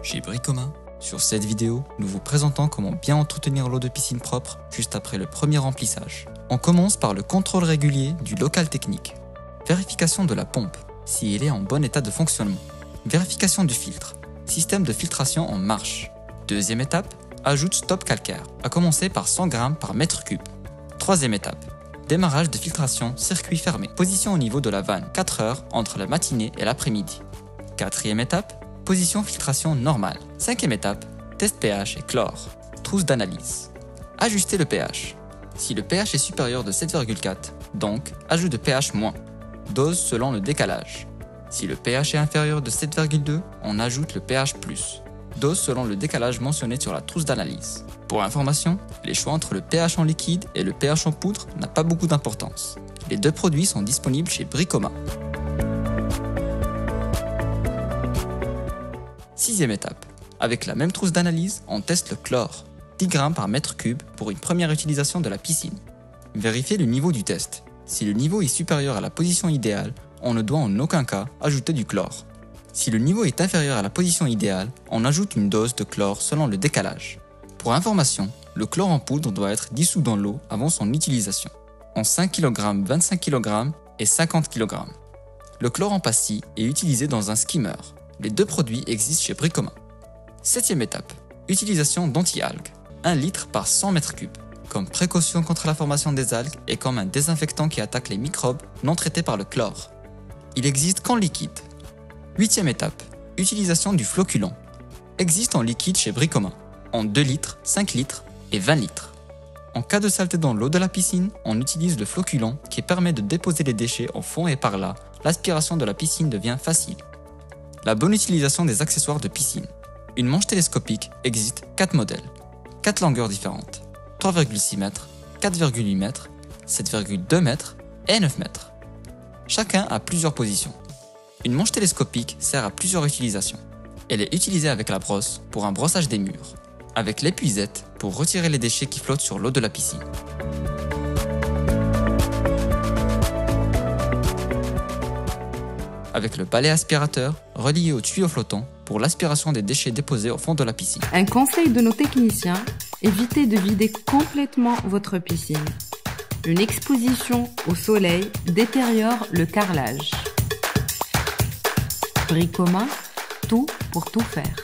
Chez Bricoma, sur cette vidéo, nous vous présentons comment bien entretenir l'eau de piscine propre juste après le premier remplissage. On commence par le contrôle régulier du local technique. Vérification de la pompe, si elle est en bon état de fonctionnement. Vérification du filtre, système de filtration en marche. Deuxième étape, ajoute stop calcaire, à commencer par 100 g par mètre cube. Troisième étape, démarrage de filtration circuit fermé. Position au niveau de la vanne, 4 heures entre la matinée et l'après-midi. Quatrième étape, position filtration normale. Cinquième étape, test pH et chlore. Trousse d'analyse. Ajuster le pH. Si le pH est supérieur de 7,4, donc ajout de pH-. Dose selon le décalage. Si le pH est inférieur de 7,2, on ajoute le pH+. Dose selon le décalage mentionné sur la trousse d'analyse. Pour information, les choix entre le pH en liquide et le pH en poudre n'a pas beaucoup d'importance. Les deux produits sont disponibles chez Bricoma. Sixième étape. Avec la même trousse d'analyse, on teste le chlore, 10 g par mètre cube pour une première utilisation de la piscine. Vérifiez le niveau du test. Si le niveau est supérieur à la position idéale, on ne doit en aucun cas ajouter du chlore. Si le niveau est inférieur à la position idéale, on ajoute une dose de chlore selon le décalage. Pour information, le chlore en poudre doit être dissous dans l'eau avant son utilisation, en 5 kg, 25 kg et 50 kg. Le chlore en pastille est utilisé dans un skimmer. Les deux produits existent chez Bricoma. Septième étape, utilisation d'anti-algues, 1 litre par 100 m3, comme précaution contre la formation des algues et comme un désinfectant qui attaque les microbes non traités par le chlore. Il existe qu'en liquide. Huitième étape, utilisation du flocculant. Existe en liquide chez Bricoma, en 2 litres, 5 litres et 20 litres. En cas de saleté dans l'eau de la piscine, on utilise le flocculant qui permet de déposer les déchets au fond et par là, l'aspiration de la piscine devient facile. La bonne utilisation des accessoires de piscine. Une manche télescopique existe 4 modèles, 4 longueurs différentes, 3,6 m, 4,8 m, 7,2 m et 9 m. Chacun a plusieurs positions. Une manche télescopique sert à plusieurs utilisations. Elle est utilisée avec la brosse pour un brossage des murs, avec l'épuisette pour retirer les déchets qui flottent sur l'eau de la piscine. Avec le balai aspirateur relié au tuyau flottant pour l'aspiration des déchets déposés au fond de la piscine. Un conseil de nos techniciens, évitez de vider complètement votre piscine. Une exposition au soleil détériore le carrelage. Bricoma, tout pour tout faire.